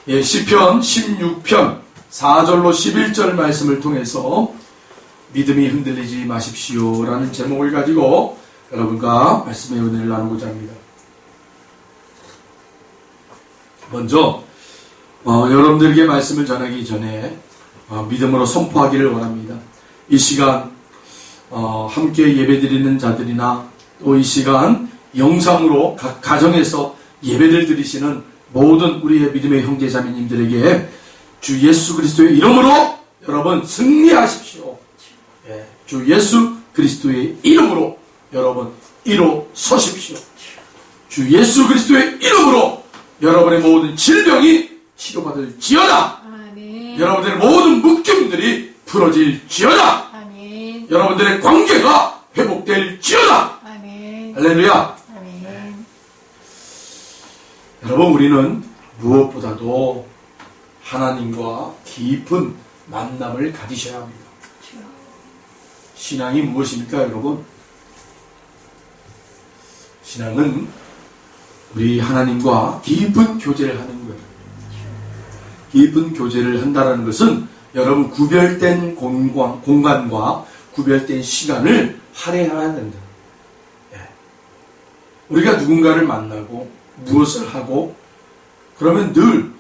시편 16편 4절로 11절 말씀을 통해서 믿음이 흔들리지 마십시오 라는 제목을 가지고 여러분과 말씀의 은혜를 나누고자 합니다. 먼저 여러분들에게 말씀을 전하기 전에 믿음으로 선포하기를 원합니다. 이 시간 함께 예배드리는 자들이나 또 이 시간 영상으로 각 가정에서 예배를 드리시는 모든 우리의 믿음의 형제자매님들에게 주 예수 그리스도의 이름으로 여러분 승리하십시오. 주 예수 그리스도의 이름으로 여러분 일어서십시오. 주 예수 그리스도의 이름으로 여러분의 모든 질병이 치료받을지어다. 아멘. 여러분들의 모든 묶임들이 풀어질지어다. 아멘. 여러분들의 관계가 회복될지어다. 아멘. 할렐루야. 아멘. 여러분, 우리는 무엇보다도 하나님과 깊은 만남을 가지셔야 합니다. 신앙이 무엇입니까, 여러분? 신앙은 우리 하나님과 깊은 교제를 하는 거예요. 깊은 교제를 한다는 것은 여러분 구별된 공간과 구별된 시간을 할애해야 된다. 우리가 누군가를 만나고 무엇을 하고 그러면 늘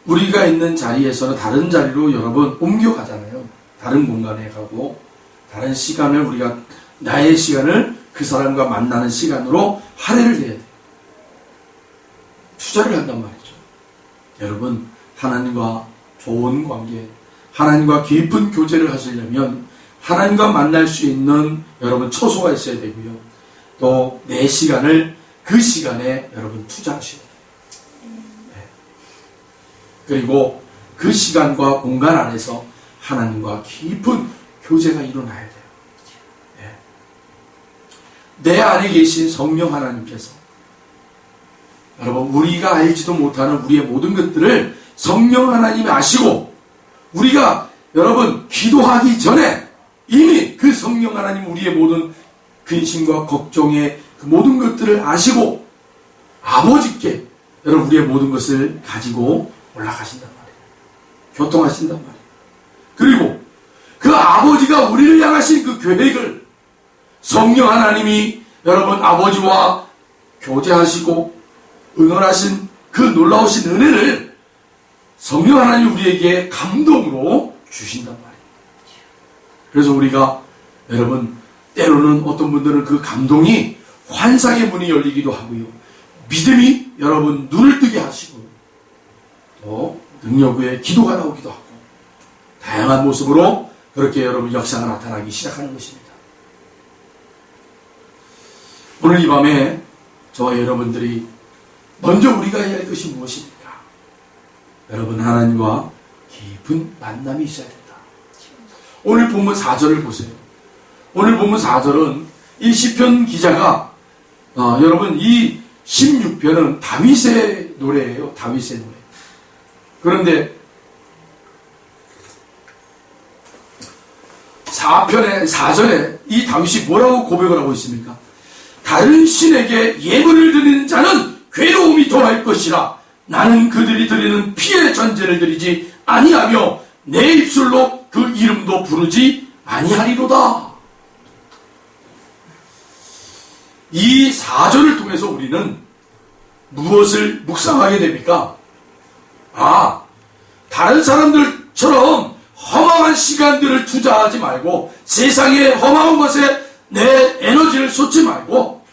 우리가 있는 자리에서는 다른 자리로 여러분 옮겨가잖아요. 다른 공간에 가고 다른 시간을 우리가 나의 시간을 그 사람과 만나는 시간으로 할애를 해야 돼요. 투자를 한단 말이죠. 여러분, 하나님과 좋은 관계, 하나님과 깊은 교제를 하시려면 하나님과 만날 수 있는 여러분 처소가 있어야 되고요. 또 내 시간을 그 시간에 여러분 투자하셔야 돼요. 그리고 그 시간과 공간 안에서 하나님과 깊은 교제가 일어나야 돼요. 내 안에 계신 성령 하나님께서 여러분 우리가 알지도 못하는 우리의 모든 것들을 성령 하나님이 아시고 우리가 여러분 기도하기 전에 이미 그 성령 하나님 우리의 모든 근심과 걱정의 그 모든 것들을 아시고 아버지께 여러분 우리의 모든 것을 가지고 올라가신단 말이에요. 교통하신단 말이에요. 그리고 그 아버지가 우리를 향하신 그 계획을 성령 하나님이 여러분 아버지와 교제하시고 응원하신 그 놀라우신 은혜를 성령 하나님 우리에게 감동으로 주신단 말이에요. 그래서 우리가 여러분 때로는 어떤 분들은 그 감동이 환상의 문이 열리기도 하고요. 믿음이 여러분 눈을 뜨게 하시고 또 능력 외에 기도가 나오기도 하고 다양한 모습으로 그렇게 여러분 역사가 나타나기 시작하는 것입니다. 오늘 이 밤에 저와 여러분들이 먼저 우리가 해야 할 것이 무엇입니까? 여러분 하나님과 깊은 만남이 있어야 된다. 오늘 본문 4절을 보세요. 오늘 본문 4절은 이 시편 기자가 여러분 이 16편은 다윗의 노래예요. 다윗의 노래. 그런데 4절에 이 다윗이 뭐라고 고백을 하고 있습니까? 다른 신에게 예물을 드리는 자는 괴로움이 더할 것이라 나는 그들이 드리는 피의 전제를 드리지 아니하며 내 입술로 그 이름도 부르지 아니하리로다. 이 4절을 통해서 우리는 무엇을 묵상하게 됩니까? 다른 사람들처럼 허망한 시간들을 투자하지 말고 세상의 허망한 것에 내 에너지를 쏟지 말고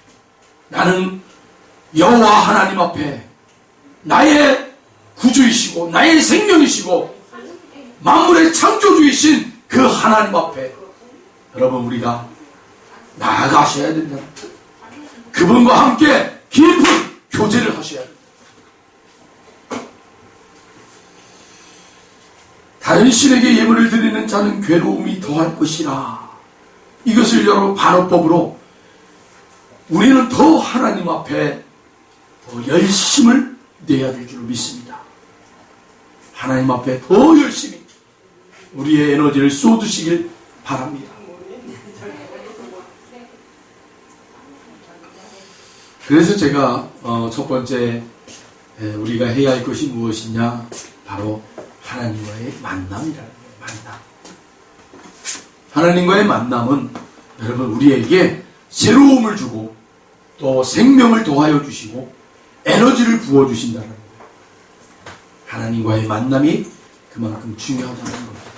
나는 여호와 하나님 앞에 나의 구주이시고 나의 생명이시고 만물의 창조주이신 그 하나님 앞에 여러분 우리가 나아가셔야 된다. 그분과 함께 깊은 교제를 하셔야 됩니다. 다른 신에게 예물을 드리는 자는 괴로움이 더할 것이라. 이것을 여러분 반어법으로 우리는 더 하나님 앞에 더 열심을 내야 될 줄 믿습니다. 하나님 앞에 더 열심히 우리의 에너지를 쏟으시길 바랍니다. 그래서 제가 첫 번째 우리가 해야 할 것이 무엇이냐 바로 하나님과의 만남이라는 거예요. 만남. 하나님과의 만남은 여러분 우리에게 새로움을 주고 또 생명을 더하여 주시고 에너지를 부어주신다는 거예요. 하나님과의 만남이 그만큼 중요하다는 겁니다.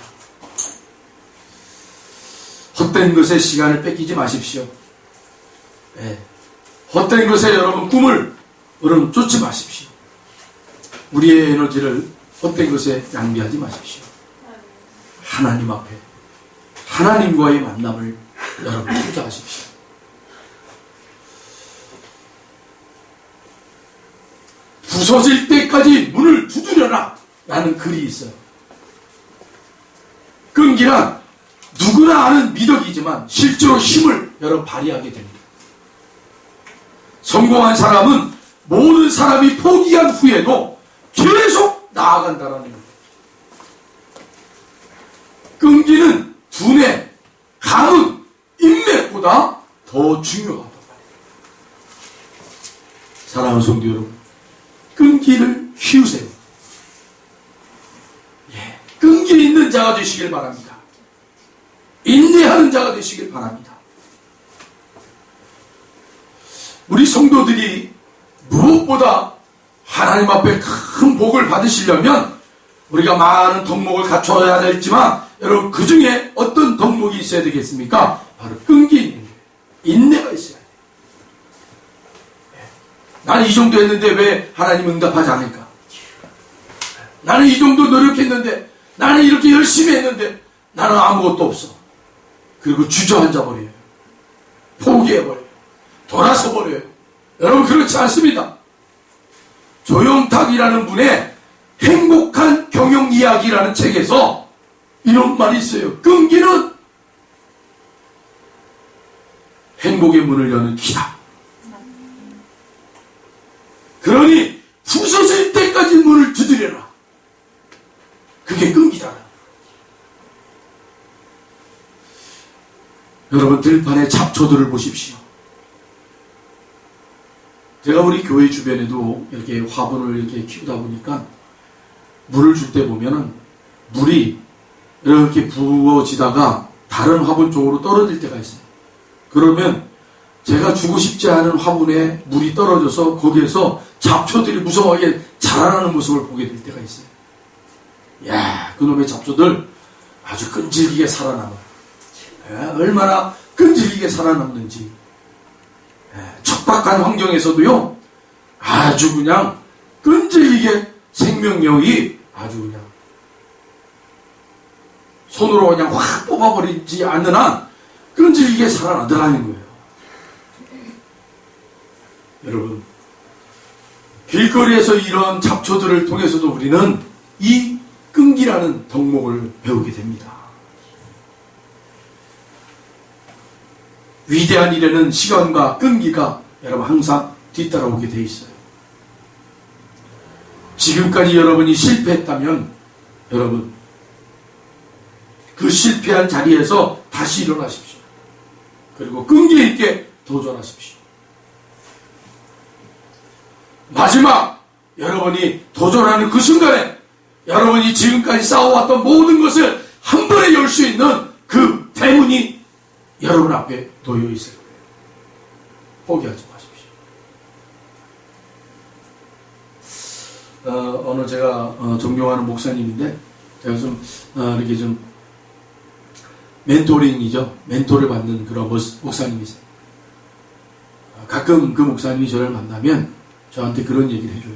헛된 것에 시간을 뺏기지 마십시오. 네. 헛된 것에 여러분 꿈을 여러분 쫓지 마십시오. 우리의 에너지를 헛된 것에 낭비하지 마십시오. 하나님 앞에 하나님과의 만남을 여러분 투자하십시오. 부서질 때까지 문을 두드려라 라는 글이 있어요. 끈기란 누구나 아는 미덕이지만 실제로 힘을 여러분 발휘하게 됩니다. 성공한 사람은 모든 사람이 포기한 후에도 계속 나아간다는 겁니다. 끈기는 두뇌, 감흥, 인맥보다 더 중요하다. 사랑하는 성도 여러분, 끈기를 키우세요. 예, 끈기 있는 자가 되시길 바랍니다. 인내하는 자가 되시길 바랍니다. 우리 성도들이 무엇보다 하나님 앞에 큰 복을 받으시려면 우리가 많은 덕목을 갖춰야 되지만 여러분 그 중에 어떤 덕목이 있어야 되겠습니까? 바로 끈기 있는 거예요. 인내가 있어야 돼요. 나는 이 정도 했는데 왜 하나님 응답하지 않을까? 나는 이 정도 노력했는데 나는 이렇게 열심히 했는데 나는 아무것도 없어. 그리고 주저앉아 버려요. 포기해버려요. 돌아서 버려요. 여러분 그렇지 않습니다. 조영탁이라는 분의 행복한 경영 이야기라는 책에서 이런 말이 있어요. 끈기는 행복의 문을 여는 키다. 그러니 부서질 때까지 문을 두드려라. 그게 끈기다. 여러분 들판의 잡초들을 보십시오. 제가 우리 교회 주변에도 이렇게 화분을 이렇게 키우다 보니까 물을 줄 때 보면은 물이 이렇게 부어지다가 다른 화분 쪽으로 떨어질 때가 있어요. 그러면 제가 주고 싶지 않은 화분에 물이 떨어져서 거기에서 잡초들이 무성하게 자라나는 모습을 보게 될 때가 있어요. 야, 그놈의 잡초들 아주 끈질기게 살아남아요. 얼마나 끈질기게 살아남는지. 척박한 환경에서도요, 아주 그냥 끈질기게 생명력이 아주 그냥 손으로 그냥 확 뽑아버리지 않는 한 끈질기게 살아나더라는 거예요. 여러분, 길거리에서 이런 잡초들을 통해서도 우리는 이 끈기라는 덕목을 배우게 됩니다. 위대한 일에는 시간과 끈기가 여러분 항상 뒤따라오게 돼 있어요. 지금까지 여러분이 실패했다면 여러분 그 실패한 자리에서 다시 일어나십시오. 그리고 끈기 있게 도전하십시오. 마지막 여러분이 도전하는 그 순간에 여러분이 지금까지 쌓아왔던 모든 것을 한 번에 열 수 있는 그 대문이 여러분 앞에 놓여 있을 거예요. 포기하지 마십시오. 어느 제가 존경하는 목사님인데 제가 좀 이렇게 좀 멘토링이죠. 멘토를 받는 그런 목사님이세요. 가끔 그 목사님이 저를 만나면 저한테 그런 얘기를 해줘요.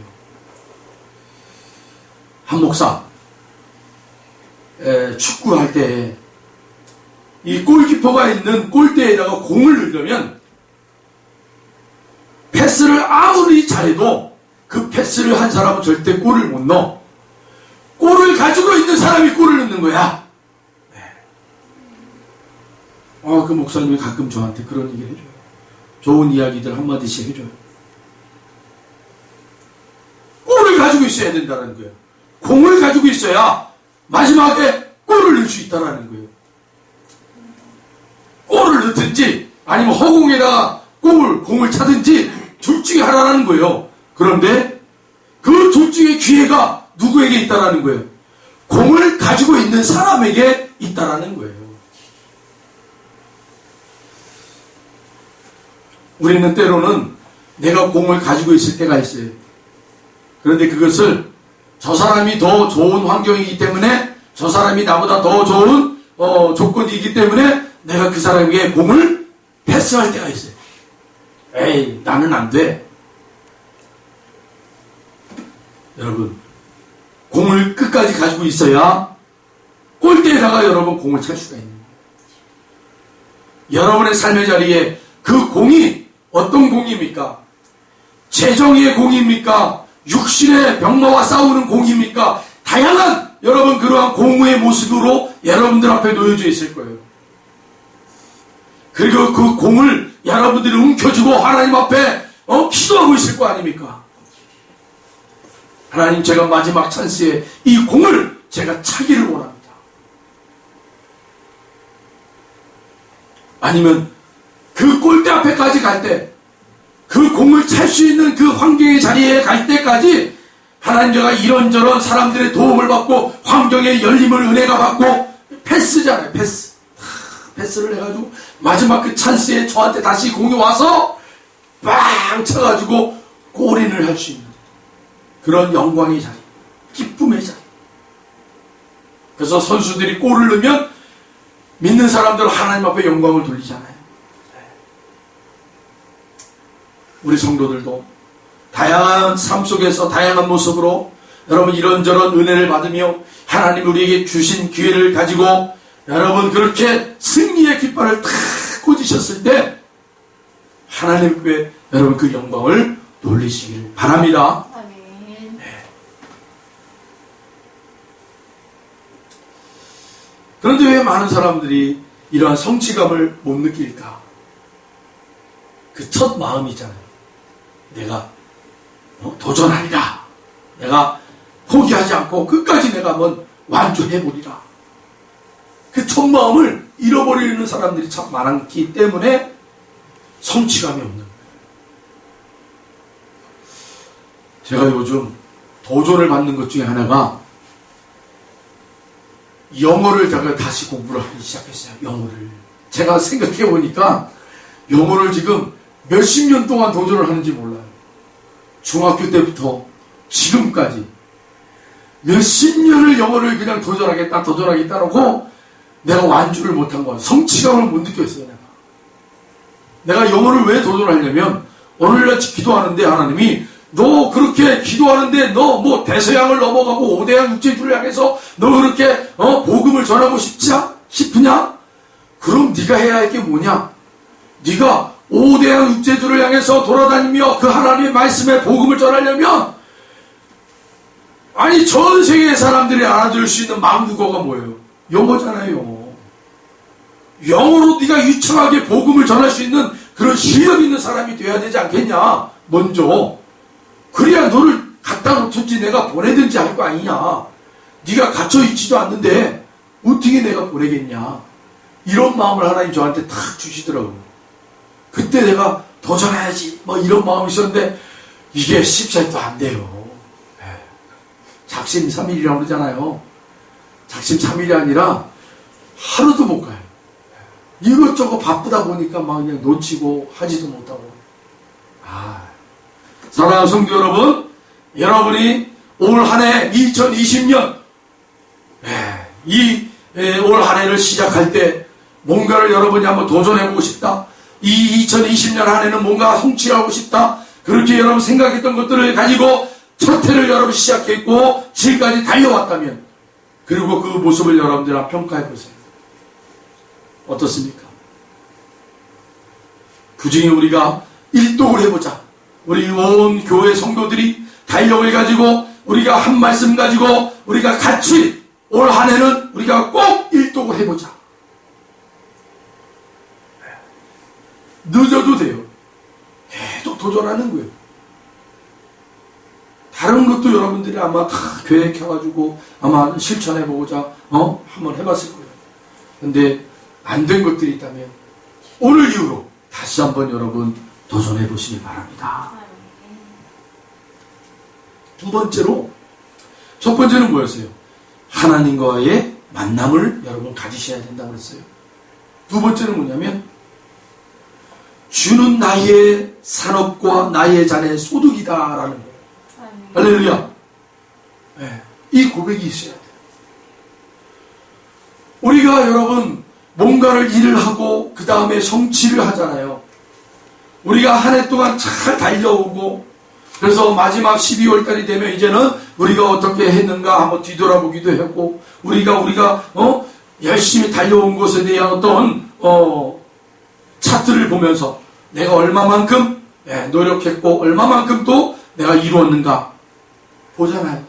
한 목사, 축구할 때 이 골키퍼가 있는 골대에다가 공을 넣으려면 패스를 아무리 잘해도 그 패스를 한 사람은 절대 골을 못 넣어. 골을 가지고 있는 사람이 골을 넣는 거야. 그 목사님이 가끔 저한테 그런 얘기를 해줘요. 좋은 이야기들 한마디씩 해줘요. 골을 가지고 있어야 된다는 거예요. 공을 가지고 있어야 마지막에 골을 넣을 수 있다는 거예요. 골을 넣든지 아니면 허공에다가 공을 차든지 둘 중에 하나라는 거예요. 그런데 그 둘 중에 기회가 누구에게 있다라는 거예요? 공을 가지고 있는 사람에게 있다라는 거예요. 우리는 때로는 내가 공을 가지고 있을 때가 있어요. 그런데 그것을 저 사람이 더 좋은 환경이기 때문에, 저 사람이 나보다 더 좋은 조건이기 때문에 내가 그 사람에게 공을 패스할 때가 있어요. 에이, 나는 안 돼. 여러분, 공을 끝까지 가지고 있어야 골대에다가 여러분 공을 찰 수가 있는 거예요. 여러분의 삶의 자리에 그 공이 어떤 공입니까? 재정의 공입니까? 육신의 병마와 싸우는 공입니까? 다양한 여러분 그러한 공의 모습으로 여러분들 앞에 놓여져 있을 거예요. 그리고 그 공을 여러분들이 움켜쥐고 하나님 앞에 기도하고 있을 거 아닙니까? 하나님, 제가 마지막 찬스에 이 공을 제가 차기를 원합니다. 아니면 그 골대 앞에까지 갈 때, 그 공을 찰 수 있는 그 환경의 자리에 갈 때까지 하나님, 제가 이런저런 사람들의 도움을 받고 환경의 열림을 은혜가 받고 패스잖아요. 패스를 해가지고 마지막 그 찬스에 저한테 다시 공이 와서 빵 쳐가지고 골인을 할 수 있는 그런 영광의 자리, 기쁨의 자리. 그래서 선수들이 골을 넣으면 믿는 사람들 하나님 앞에 영광을 돌리잖아요. 우리 성도들도 다양한 삶 속에서 다양한 모습으로 여러분 이런저런 은혜를 받으며 하나님 우리에게 주신 기회를 가지고 여러분 그렇게 승리의 깃발을 탁 꽂으셨을 때 하나님께 여러분 그 영광을 돌리시길 바랍니다. 아멘. 네. 그런데 왜 많은 사람들이 이러한 성취감을 못 느낄까? 그 첫 마음이잖아요. 내가 도전하리라. 내가 포기하지 않고 끝까지 내가 한번 완주해보리라. 그 첫 마음을 잃어버리는 사람들이 참 많기 때문에 성취감이 없는 거예요. 제가 요즘 도전을 받는 것 중에 하나가 영어를 제가 다시 공부를 하기 시작했어요. 영어를. 제가 생각해 보니까 영어를 지금 몇십 년 동안 도전을 하는지 몰라요. 중학교 때부터 지금까지 몇십 년을 영어를 그냥 도전하겠다 놓고 내가 완주를 못한 거야. 성취감을 못 느꼈어요. 내가 영어를 왜 도전하려면 오늘날 기도하는데 하나님이 너 그렇게 기도하는데 너 뭐 대서양을 넘어가고 5대양 육지주를 향해서 너 그렇게 복음을 전하고 싶으냐? 그럼 네가 해야 할 게 뭐냐? 네가 5대양 육지주를 향해서 돌아다니며 그 하나님의 말씀에 복음을 전하려면 아니 전 세계의 사람들이 알아들을 수 있는 망국어가 뭐예요? 영어잖아요. 영어로 네가 유창하게 복음을 전할 수 있는 그런 실력 있는 사람이 돼야 되지 않겠냐? 먼저. 그래야 너를 갖다 놓든지 내가 보내든지 할 거 아니냐. 네가 갇혀있지도 않는데 어떻게 내가 보내겠냐. 이런 마음을 하나님 저한테 탁 주시더라고요. 그때 내가 도전해야지 뭐 이런 마음이 있었는데 이게 14일도 안 돼요. 작심삼일이라고 그러잖아요. 작심삼일이 아니라 하루도 못 가요. 이것저것 바쁘다 보니까 막 그냥 놓치고 하지도 못하고. 사랑하는 성도 여러분, 여러분이 올 한 해 2020년 올 한 해를 시작할 때 뭔가를 여러분이 한번 도전해보고 싶다. 이 2020년 한 해는 뭔가 성취하고 싶다. 그렇게 여러분 생각했던 것들을 가지고 첫 해를 여러분 시작했고 지금까지 달려왔다면 그리고 그 모습을 여러분들 한번 평가해보세요. 어떻습니까? 그 중에 우리가 일독을 해보자. 우리 온 교회 성도들이 달력을 가지고 우리가 한 말씀 가지고 우리가 같이 올 한 해는 우리가 꼭 일독을 해보자. 늦어도 돼요. 계속 도전하는 거예요. 다른 것도 여러분들이 아마 다 계획해가지고 아마 실천해보고자 한번 해봤을 거예요. 근데 안 된 것들이 있다면 오늘 이후로 다시 한번 여러분 도전해보시기 바랍니다. 두 번째로, 첫 번째는 뭐였어요? 하나님과의 만남을 여러분 가지셔야 된다고 그랬어요. 두 번째는 뭐냐면 주는 나의 산업과 나의 잔의 소득이다라는 거예요. 할렐루야. 네, 이 고백이 있어야 돼요. 우리가 여러분 뭔가를 일을 하고 그 다음에 성취를 하잖아요. 우리가 한 해 동안 잘 달려오고 그래서 마지막 12월 달이 되면 이제는 우리가 어떻게 했는가 한번 뒤돌아보기도 했고 우리가 열심히 달려온 것에 대한 어떤 차트를 보면서 내가 얼마만큼 노력했고 얼마만큼 또 내가 이루었는가 보잖아요.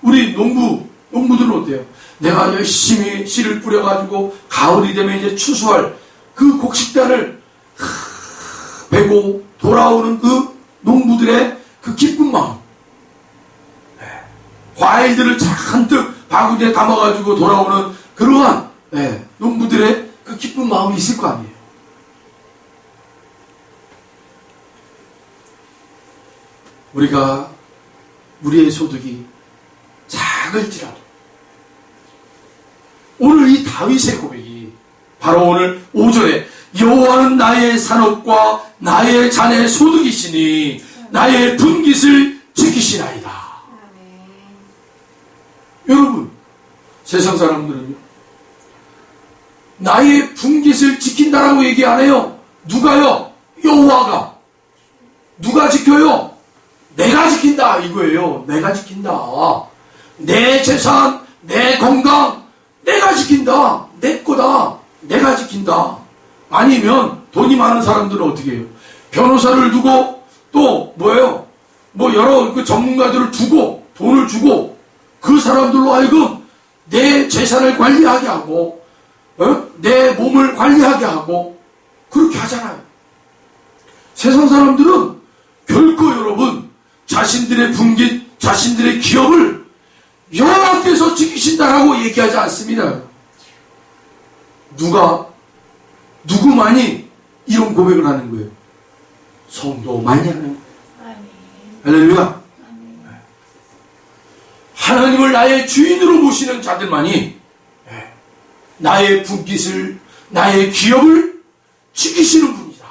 우리 농부들은 어때요? 내가 열심히 씨를 뿌려가지고 가을이 되면 이제 추수할 그 곡식단을 베고 돌아오는 그 농부들의 그 기쁜 마음, 과일들을 잔뜩 바구니에 담아가지고 돌아오는 그러한 농부들의 그 기쁜 마음이 있을 거 아니에요. 우리의 소득이 작을지라도 오늘 이 다윗의 고백이 바로 오늘 5절에 여호와는 나의 산업과 나의 잔의 소득이시니 나의 분깃을 지키시나이다. 여러분, 세상 사람들은요, 나의 분깃을 지킨다라고 얘기 안 해요. 누가요? 여호와가. 누가 지켜요? 내가 지킨다 이거예요. 내가 지킨다. 내 재산, 내 건강, 내가 지킨다. 내 거다. 내가 지킨다. 아니면 돈이 많은 사람들은 어떻게 해요? 변호사를 두고 또 뭐예요? 여러 그 전문가들을 두고 돈을 주고 그 사람들로 하여금 내 재산을 관리하게 하고 내 몸을 관리하게 하고 그렇게 하잖아요. 세상 사람들은 결코 여러분 자신들의 분깃, 자신들의 기업을 여호와께서 지키신다라고 얘기하지 않습니다. 누구만이 이런 고백을 하는 거예요? 성도만이 하는 거예요. 할렐루야. 하나님을 나의 주인으로 모시는 자들만이 나의 분깃을, 나의 기업을 지키시는 분이다.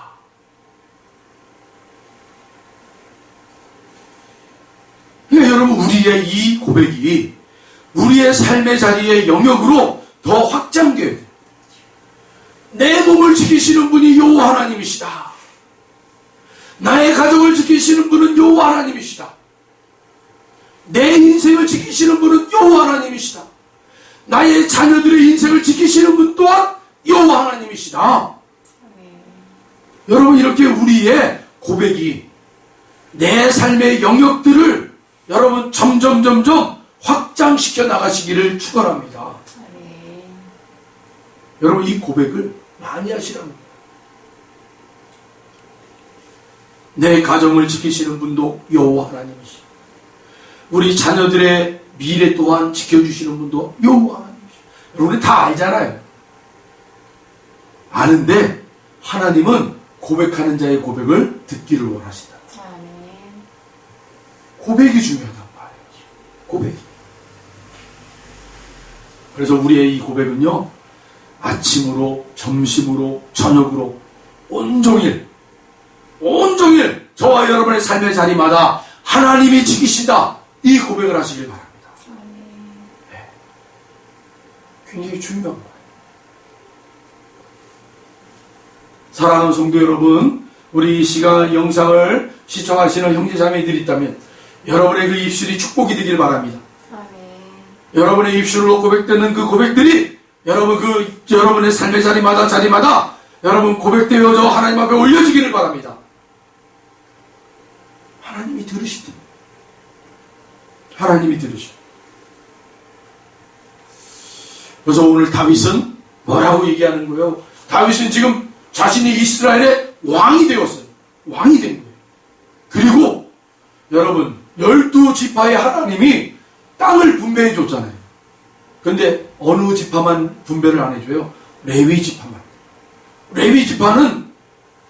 그러니까 여러분 우리의 이 고백이 우리의 삶의 자리의 영역으로 더 확장돼야 돼요. 내 몸을 지키시는 분이 여호와 하나님이시다. 나의 가족을 지키시는 분은 여호와 하나님이시다. 내 인생을 지키시는 분은 여호와 하나님이시다. 나의 자녀들의 인생을 지키시는 분 또한 여호와 하나님이시다. 여러분 이렇게 우리의 고백이 내 삶의 영역들을 여러분 점점 확장시켜 나가시기를 축원합니다. 여러분 이 고백을 많이 하시랍니다. 내 가정을 지키시는 분도 여호와 하나님이시다. 우리 자녀들의 미래 또한 지켜주시는 분도 여호와 하나님이시다. 여러분 다 알잖아요. 아는데 하나님은 고백하는 자의 고백을 듣기를 원하시다. 고백이 중요하단 말이에요. 고백이. 그래서 우리의 이 고백은요, 아침으로, 점심으로, 저녁으로 온종일 저와 여러분의 삶의 자리마다 하나님이 지키신다. 이 고백을 하시길 바랍니다. 네. 굉장히 중요한 거예요. 사랑하는 성도 여러분, 우리 이 시간 영상을 시청하시는 형제자매들이 있다면 여러분의 그 입술이 축복이 되길 바랍니다. 여러분의 입술로 고백되는 그 고백들이 여러분의 삶의 자리마다 여러분 고백되어져 하나님 앞에 올려지기를 바랍니다. 하나님이 들으시든 하나님이 들으시든. 그래서 오늘 다윗은 뭐라고 얘기하는 거예요? 다윗은 지금 자신이 이스라엘의 왕이 되었어요. 왕이 된 거예요. 그리고 여러분 12지파의 하나님이 땅을 분배해 줬잖아요. 근데 어느 지파만 분배를 안 해줘요? 레위 지파만. 레위 지파는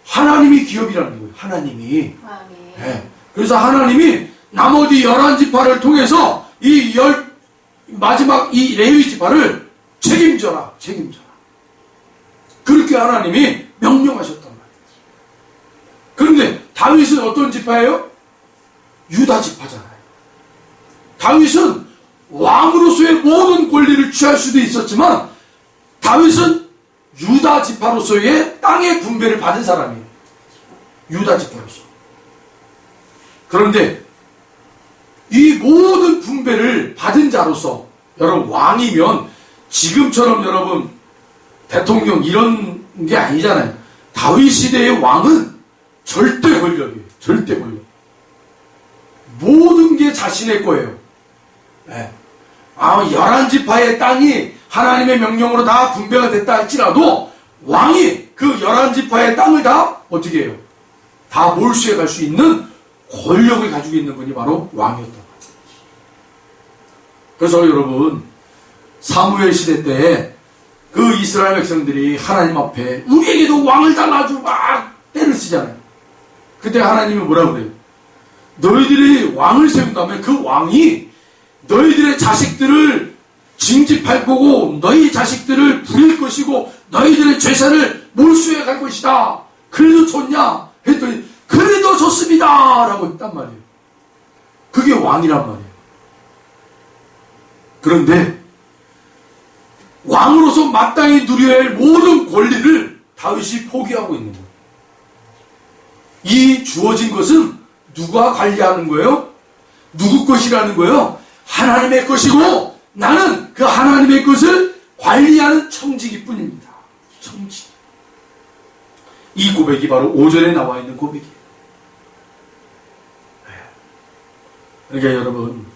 하나님이 기업이라는 거예요. 하나님이. 네. 그래서 하나님이 나머지 11지파를 통해서 마지막 이 레위 지파를 책임져라. 그렇게 하나님이 명령하셨단 말이에요. 그런데 다윗은 어떤 지파예요? 유다 지파잖아요. 다윗은 왕으로서의 모든 권리를 취할 수도 있었지만 다윗은 유다 지파로서의 땅의 분배를 받은 사람이에요. 유다 지파로서. 그런데 이 모든 분배를 받은 자로서 여러분 왕이면 지금처럼 여러분 대통령 이런 게 아니잖아요. 다윗 시대의 왕은 절대 권력이에요. 절대 권력. 모든 게 자신의 거예요. 네. 11지파의 땅이 하나님의 명령으로 다 분배가 됐다 할지라도 왕이 그 11지파의 땅을 다 어떻게 해요? 다 몰수해 갈 수 있는 권력을 가지고 있는 분이 바로 왕이었다. 그래서 여러분 사무엘 시대 때 그 이스라엘 백성들이 하나님 앞에 우리에게도 왕을 달라주고 막 때를 쓰잖아요. 그때 하나님이 뭐라고 그래요? 너희들이 왕을 세운다면 그 왕이 너희들의 자식들을 징집할 거고 너희 자식들을 부릴 것이고 너희들의 재산을 몰수해 갈 것이다. 그래도 좋냐? 했더니 그래도 좋습니다 라고 했단 말이에요. 그게 왕이란 말이에요. 그런데 왕으로서 마땅히 누려야 할 모든 권리를 다윗이 포기하고 있는 거예요. 이 주어진 것은 누가 관리하는 거예요? 누구 것이라는 거예요? 하나님의 것이고 나는 그 하나님의 것을 관리하는 청지기 뿐입니다. 청지기. 이 고백이 바로 5절에 나와 있는 고백이에요. 그러니까 여러분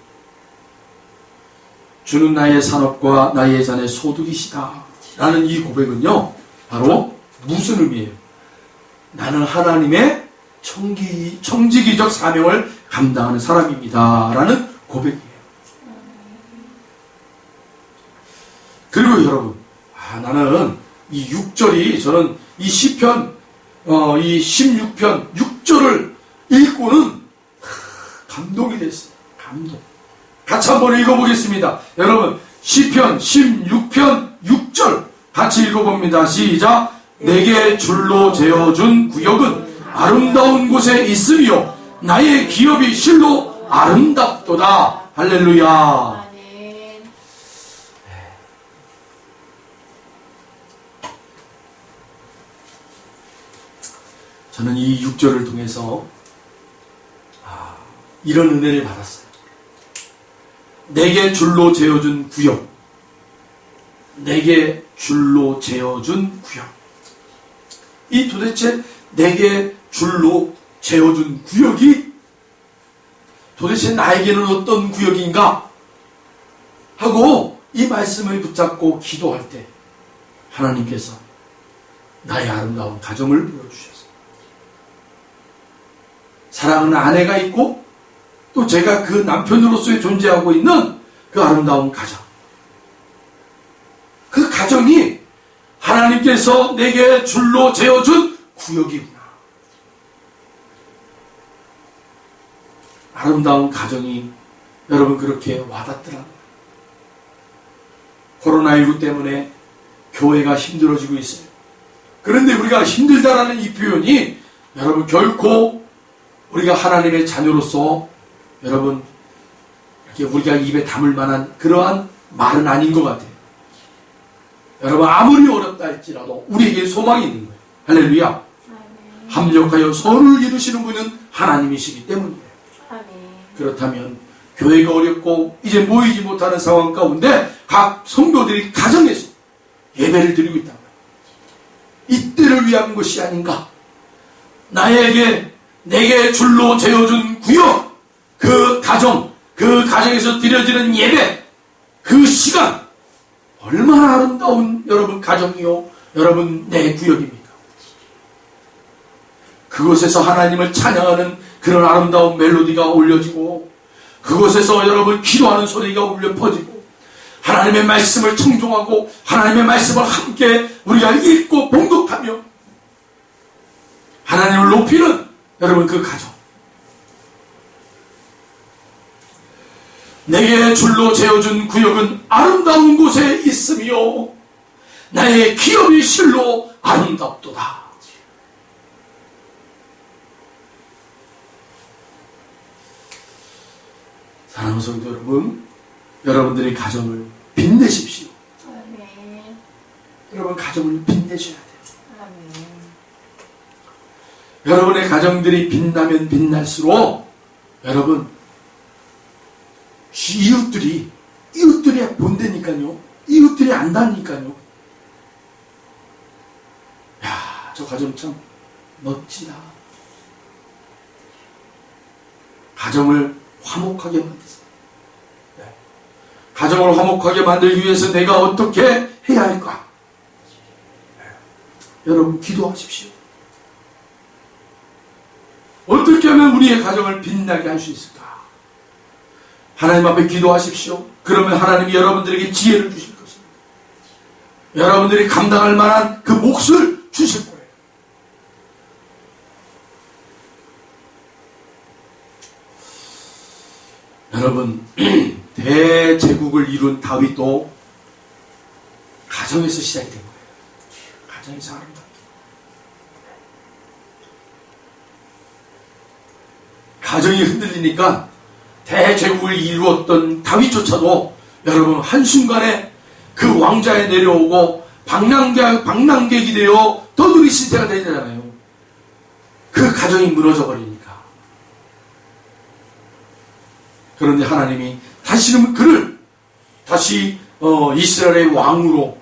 주는 나의 산업과 나의 잔의 소득이시다 라는 이 고백은요 바로 무슨 의미예요? 나는 하나님의 청지기적 사명을 감당하는 사람입니다 라는 고백이에요. 그리고 여러분 나는 이 6절이 저는 이 시편 이 16편 6절을 읽고는 감동이 됐어요. 감동. 같이 한번 읽어보겠습니다. 여러분 시편 16편 6절 같이 읽어봅니다. 시작. 내게 줄로 재어준 구역은 아름다운 곳에 있으며 나의 기업이 실로 아름답도다. 할렐루야. 저는 이 6절을 통해서 이런 은혜를 받았어요. 내게 줄로 재어준 구역. 내게 줄로 재어준 구역. 이 도대체 내게 줄로 재어준 구역이 도대체 나에게는 어떤 구역인가? 하고 이 말씀을 붙잡고 기도할 때 하나님께서 나의 아름다운 가정을 보여주셨어요. 사랑하는 아내가 있고 또 제가 그 남편으로서 존재하고 있는 그 아름다운 가정. 그 가정이 하나님께서 내게 줄로 재어준 구역이구나. 아름다운 가정이 여러분 그렇게 와닿더라고요. 코로나19 때문에 교회가 힘들어지고 있어요. 그런데 우리가 힘들다라는 이 표현이 여러분 결코 우리가 하나님의 자녀로서 여러분 이렇게 우리가 입에 담을 만한 그러한 말은 아닌 것 같아요. 여러분 아무리 어렵다 할지라도 우리에게 소망이 있는 거예요. 할렐루야. 합력하여 서로를 이루시는 분은 하나님이시기 때문이에요. 그렇다면 교회가 어렵고 이제 모이지 못하는 상황 가운데 각 성도들이 가정에서 예배를 드리고 있단 말이에요. 이때를 위한 것이 아닌가. 내게 줄로 재어준 구역, 그 가정, 그 가정에서 드려지는 예배, 그 시간 얼마나 아름다운 여러분 가정이요 여러분 내 구역입니까? 그곳에서 하나님을 찬양하는 그런 아름다운 멜로디가 올려지고 그곳에서 여러분 기도하는 소리가 울려 퍼지고 하나님의 말씀을 청종하고 하나님의 말씀을 함께 우리가 읽고 봉독하며 하나님을 높이는 여러분 그 가정 내게 줄로 재어준 구역은 아름다운 곳에 있으며 나의 기업이 실로 아름답도다. 사랑하는 성도 여러분, 여러분들의 가정을 빛내십시오. 아멘. 여러분 가정을 빛내셔야 돼요. 아멘. 여러분의 가정들이 빛나면 빛날수록 여러분 이웃들이 본다니까요. 이웃들이 안다니까요. 야, 저 가정 참 멋지다. 가정을 화목하게 만드세요. 네. 가정을 화목하게 만들기 위해서 내가 어떻게 해야 할까? 네. 여러분 기도하십시오. 어떻게 하면 우리의 가정을 빛나게 할 수 있을까? 하나님 앞에 기도하십시오. 그러면 하나님이 여러분들에게 지혜를 주실 것입니다. 여러분들이 감당할 만한 그 몫을 주실 거예요. 여러분, 대제국을 이룬 다윗도 가정에서 시작이 된 거예요. 가정에서 아름답게. 가정이 흔들리니까 대제국을 이루었던 다윗조차도 여러분 한순간에 그 왕자에 내려오고 방랑객이 되어 떠돌이 신세가 되잖아요. 그 가정이 무너져 버리니까. 그런데 하나님이 다시금 그를 다시 이스라엘의 왕으로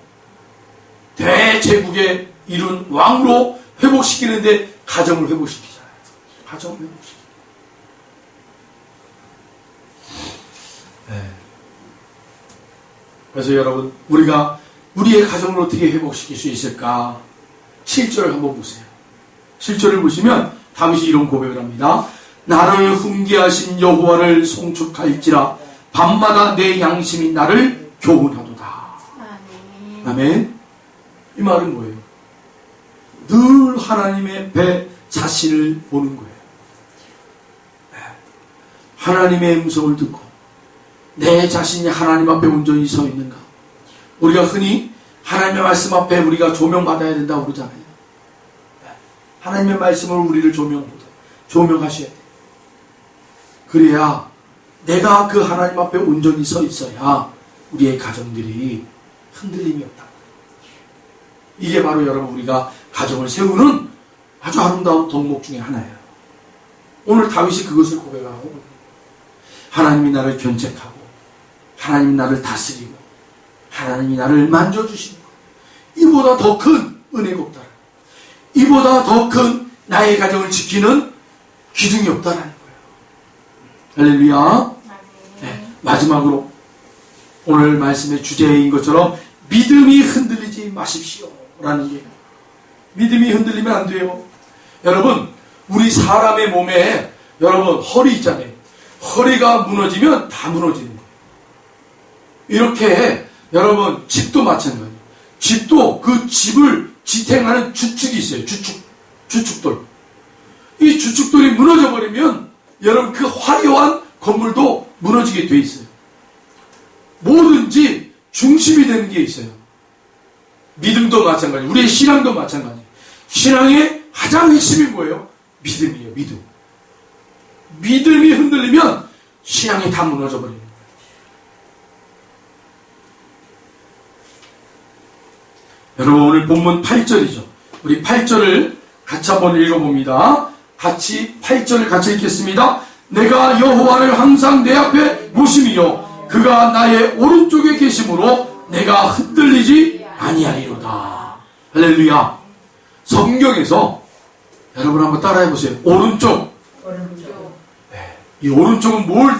대제국에 이룬 왕으로 회복시키는데 가정을 회복시키잖아요. 가정을 회복시키잖아요. 네. 그래서 여러분 우리가 우리의 가정을 어떻게 회복시킬 수 있을까? 7절을 한번 보세요. 7절을 보시면 다윗이 이런 고백을 합니다. 나를 훈계하신 여호와를 송축할지라 밤마다 내 양심이 나를 교훈하도다. 아멘. 아멘. 이 말은 뭐예요? 늘 하나님의 배 자신을 보는 거예요. 하나님의 음성을 듣고 내 자신이 하나님 앞에 온전히 서 있는가? 우리가 흔히 하나님의 말씀 앞에 우리가 조명받아야 된다고 그러잖아요. 하나님의 말씀을 우리를 조명하셔야 돼요. 그래야 내가 그 하나님 앞에 온전히 서 있어야 우리의 가정들이 흔들림이 없다. 이게 바로 여러분 우리가 가정을 세우는 아주 아름다운 덕목 중에 하나예요. 오늘 다윗이 그것을 고백하고 하나님이 나를 견책하고 하나님이 나를 다스리고 하나님이 나를 만져주시는 것, 이보다 더 큰 은혜가 없다. 이보다 더 큰 나의 가정을 지키는 기둥이 없다라는 거예요. 할렐루야. 네, 마지막으로 오늘 말씀의 주제인 것처럼 믿음이 흔들리지 마십시오 라는 게, 믿음이 흔들리면 안 돼요. 여러분 우리 사람의 몸에 여러분 허리 있잖아요. 허리가 무너지면 다 무너지는 거예요. 이렇게 여러분 집도 마찬가지예요. 집도 그 집을 지탱하는 주축이 있어요. 주축돌. 이 주축돌이 무너져 버리면 여러분 그 화려한 건물도 무너지게 돼 있어요. 뭐든지 중심이 되는 게 있어요. 믿음도 마찬가지, 우리의 신앙도 마찬가지. 신앙의 가장 핵심이 뭐예요? 믿음이에요. 믿음. 믿음이 흔들리면 신앙이 다 무너져 버립니다. 여러분 오늘 본문 8절이죠. 우리 8절을 같이 한번 읽어봅니다. 같이 8절을 같이 읽겠습니다. 내가 여호와를 항상 내 앞에 모심이요 그가 나의 오른쪽에 계심으로 내가 흔들리지 아니하리로다. 할렐루야. 성경에서 여러분 한번 따라해보세요. 오른쪽. 네. 이 오른쪽은 뭘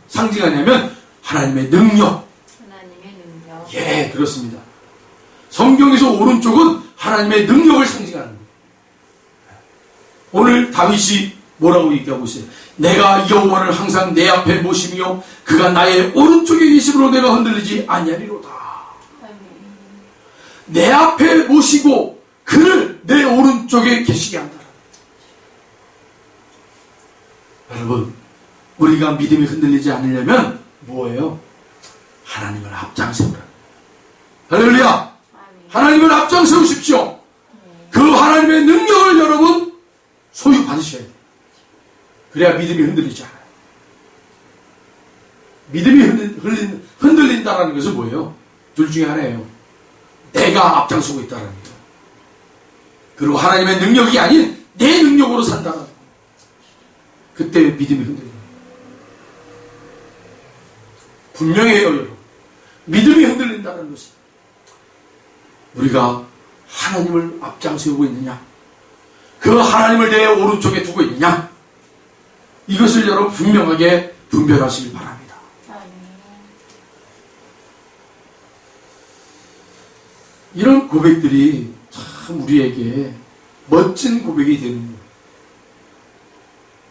상징하냐면 하나님의 능력. 하나님의 능력. 예, 그렇습니다. 성경에서 오른쪽은 하나님의 능력을 상징하는 거예요. 오늘 다윗이 뭐라고 얘기하고 있어요? 내가 여호와를 항상 내 앞에 모시며 그가 나의 오른쪽에 계심으로 내가 흔들리지 아니하리로다. 내 앞에 모시고 그를 내 오른쪽에 계시게 한다. 여러분 우리가 믿음이 흔들리지 않으려면 뭐예요? 하나님을 앞장세우라. 할렐루야! 아멘. 하나님을 앞장세우십시오. 그 하나님의 능력을 여러분 소유 받으셔야 돼요. 그래야 믿음이 흔들리지 않아요. 믿음이 흔들린다는 것은 뭐예요? 둘 중에 하나예요. 내가 앞장서고 있다는 거예요. 그리고 하나님의 능력이 아닌 내 능력으로 산다는 거예요. 그때 믿음이 흔들려요. 분명해요, 여러분. 믿음이 흔들린다는 것은 우리가 하나님을 앞장세우고 있느냐, 그 하나님을 내 오른쪽에 두고 있느냐, 이것을 여러분 분명하게 분별하시길 바랍니다. 아멘. 이런 고백들이 참 우리에게 멋진 고백이 되는 거예요.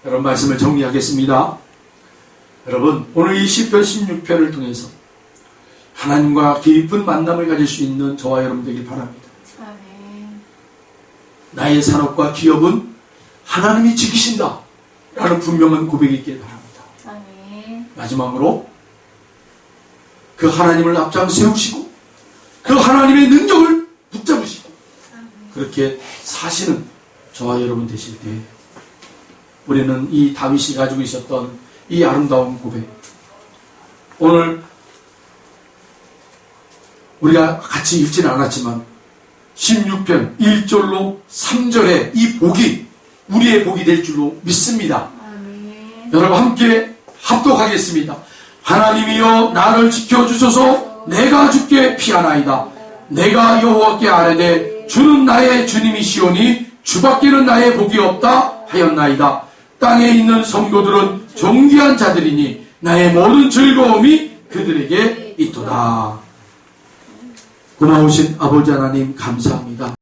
여러분, 말씀을 정리하겠습니다. 여러분, 오늘 이 시편 16편을 통해서 하나님과 깊은 만남을 가질 수 있는 저와 여러분 되길 바랍니다. 아멘. 나의 산업과 기업은 하나님이 지키신다 라는 분명한 고백이 있길 바랍니다. 아멘. 마지막으로 그 하나님을 앞장 세우시고 그 하나님의 능력을 붙잡으시고 그렇게 사시는 저와 여러분 되실 때 우리는 이 다윗이 가지고 있었던 이 아름다운 고백, 오늘 우리가 같이 읽지는 않았지만 16편 1절로 3절의 이 복이 우리의 복이 될 줄로 믿습니다. 아멘. 여러분 함께 합독하겠습니다. 하나님이여 나를 지켜주소서. 내가 주께 피하나이다. 내가 여호와께 아뢰되 주는 나의 주님이시오니 주밖에는 나의 복이 없다 하였나이다. 땅에 있는 성도들은 존귀한 자들이니 나의 모든 즐거움이 그들에게 있도다. 고마우신 아버지 하나님 감사합니다.